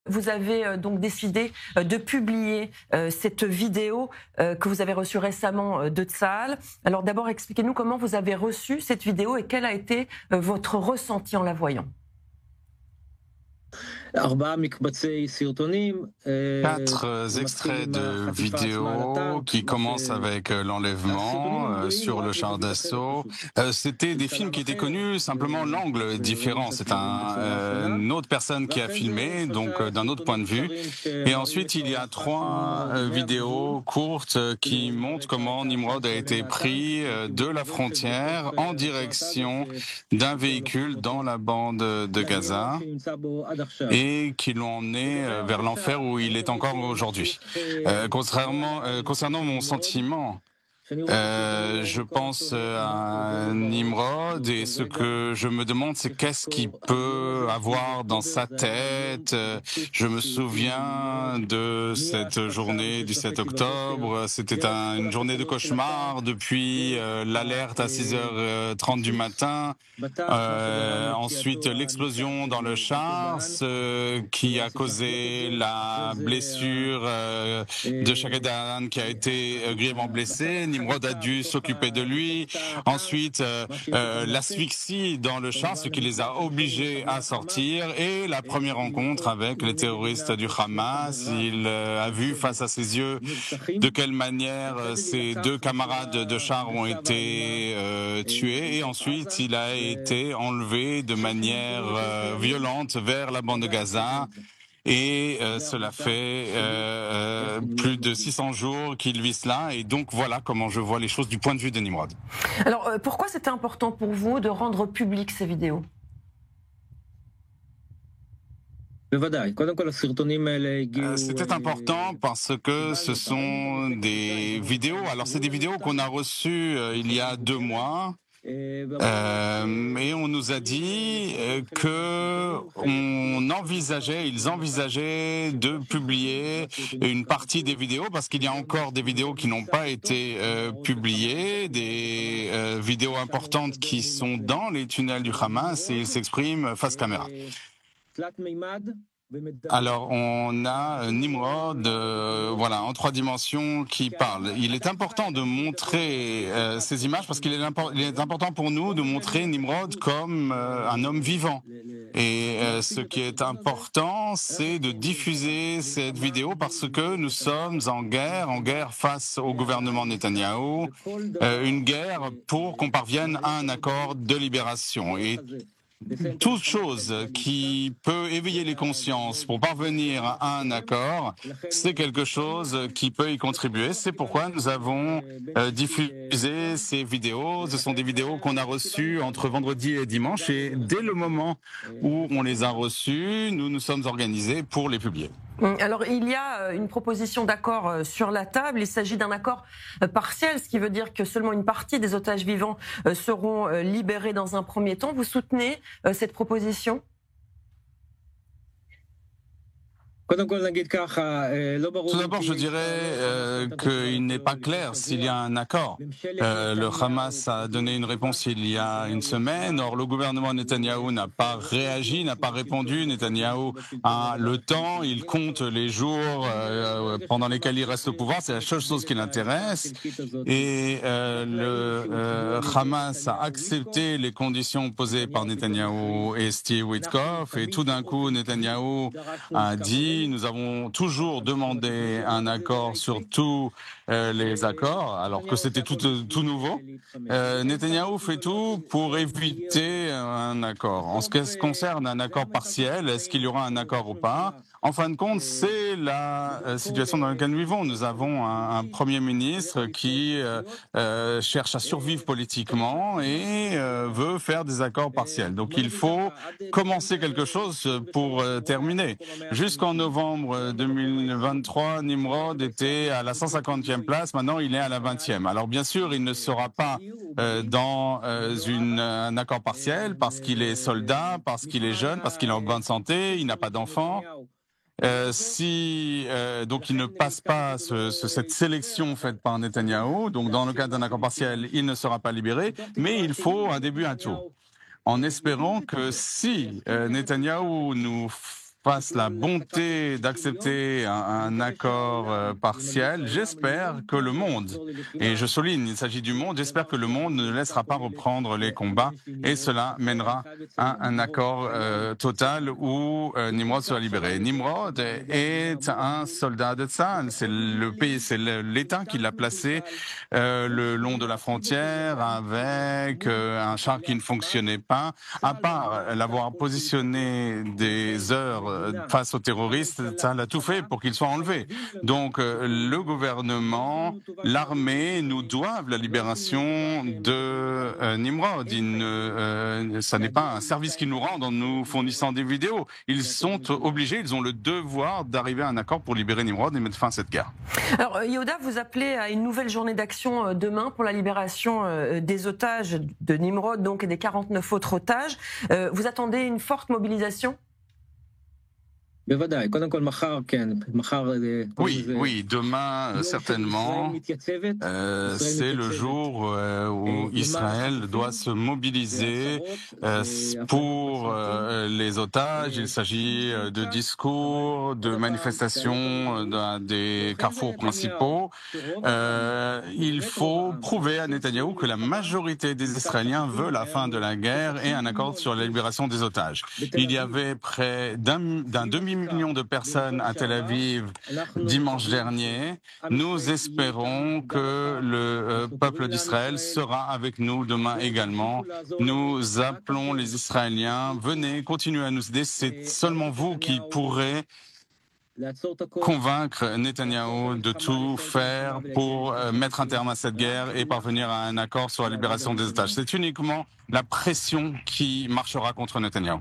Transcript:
Vous avez donc décidé de publier cette vidéo que vous avez reçue récemment de Tsahal. Alors d'abord, expliquez-nous comment vous avez reçu cette vidéo et quel a été votre ressenti en la voyant. 4 extraits de vidéos qui commencent avec l'enlèvement sur le char d'assaut. C'était des films qui étaient connus, simplement l'angle différent. C'est une autre personne qui a filmé, donc d'un autre point de vue. Et ensuite, il y a 3 vidéos courtes qui montrent comment Nimrod a été pris de la frontière en direction d'un véhicule dans la bande de Gaza et qui l'ont emmené vers l'enfer où il est encore aujourd'hui. Concernant mon sentiment, je pense à Nimrod et ce que je me demande, c'est qu'est-ce qu'il peut avoir dans sa tête. Je me souviens de cette journée du 7 octobre. C'était une journée de cauchemar depuis l'alerte à 6h30 du matin. Ensuite, l'explosion dans le char, ce qui a causé la blessure de Shagadan qui a été grièvement blessé. Nimrod a dû s'occuper de lui. Ensuite, l'asphyxie dans le char, ce qui les a obligés à sortir. Et la première rencontre avec les terroristes du Hamas. Il a vu face à ses yeux de quelle manière ses 2 camarades de char ont été tués. Et ensuite, il a été enlevé de manière violente vers la bande de Gaza. Et cela fait plus de 600 jours qu'il vit cela. Et donc voilà comment je vois les choses du point de vue de Nimrod. Alors pourquoi c'était important pour vous de rendre publiques ces vidéos ? C'était important parce que ce sont des vidéos. Alors c'est des vidéos qu'on a reçues il y a 2 mois. Et on nous a dit ils envisageaient de publier une partie des vidéos parce qu'il y a encore des vidéos qui n'ont pas été publiées, des vidéos importantes qui sont dans les tunnels du Hamas et ils s'expriment face caméra. Alors, on a Nimrod, en 3 dimensions qui parle. Il est important de montrer ces images parce qu'il est important pour nous de montrer Nimrod comme un homme vivant. Et ce qui est important, c'est de diffuser cette vidéo parce que nous sommes en guerre face au gouvernement Netanyahou, une guerre pour qu'on parvienne à un accord de libération. Et toute chose qui peut éveiller les consciences pour parvenir à un accord, c'est quelque chose qui peut y contribuer. C'est pourquoi nous avons diffusé ces vidéos. Ce sont des vidéos qu'on a reçues entre vendredi et dimanche. Et dès le moment où on les a reçues, nous nous sommes organisés pour les publier. Alors, il y a une proposition d'accord sur la table. Il s'agit d'un accord partiel, ce qui veut dire que seulement une partie des otages vivants seront libérés dans un premier temps. Vous soutenez cette proposition ? Tout d'abord, je dirais qu'il n'est pas clair s'il y a un accord. Le Hamas a donné une réponse il y a une semaine. Or, le gouvernement Netanyahou n'a pas réagi, n'a pas répondu. Netanyahou a le temps, il compte les jours pendant lesquels il reste au pouvoir. C'est la seule chose qui l'intéresse. Et le Hamas a accepté les conditions posées par Netanyahou et Steve Witkoff. Et tout d'un coup, Netanyahou a dit: nous avons toujours demandé un accord sur tous les accords, alors que c'était tout nouveau. Netanyahou fait tout pour éviter un accord. En ce qui concerne un accord partiel, est-ce qu'il y aura un accord ou pas? En fin de compte, c'est la situation dans laquelle nous vivons. Nous avons un Premier ministre qui cherche à survivre politiquement et veut faire des accords partiels. Donc il faut commencer quelque chose pour terminer. Jusqu'en novembre 2023, Nimrod était à la 150e place. Maintenant, il est à la 20e. Alors bien sûr, il ne sera pas dans un accord partiel parce qu'il est soldat, parce qu'il est jeune, parce qu'il est en bonne santé, il n'a pas d'enfants. Donc il ne passe pas cette sélection faite par Netanyahou, donc dans le cadre d'un accord partiel, il ne sera pas libéré, mais il faut un début à tout. En espérant que si Netanyahou nous fasse la bonté d'accepter un accord partiel, j'espère que le monde, et je souligne, il s'agit du monde, j'espère que le monde ne laissera pas reprendre les combats et cela mènera à un accord total où Nimrod sera libéré. Nimrod est un soldat de Tsahal, c'est le pays, c'est l'État qui l'a placé le long de la frontière avec un char qui ne fonctionnait pas. À part l'avoir positionné des heures face aux terroristes, ça l'a tout fait pour qu'ils soient enlevés. Donc le gouvernement, l'armée nous doivent la libération de Nimrod. Ça n'est pas un service qu'ils nous rendent en nous fournissant des vidéos. Ils sont obligés, ils ont le devoir d'arriver à un accord pour libérer Nimrod et mettre fin à cette guerre. Alors Yehuda, vous appelez à une nouvelle journée d'action demain pour la libération des otages de Nimrod donc, et des 49 autres otages. Vous attendez une forte mobilisation ? Oui, demain, certainement, c'est le jour où Israël doit se mobiliser pour les otages. Il s'agit de discours, de manifestations dans des carrefours principaux. Il faut prouver à Netanyahou que la majorité des Israéliens veut la fin de la guerre et un accord sur la libération des otages. Il y avait près d'un demi-million de personnes à Tel Aviv dimanche dernier. Nous espérons que le peuple d'Israël sera avec nous demain également. Nous appelons les Israéliens, venez, continuez à nous aider. C'est seulement vous qui pourrez convaincre Netanyahou de tout faire pour mettre un terme à cette guerre et parvenir à un accord sur la libération des otages. C'est uniquement la pression qui marchera contre Netanyahou.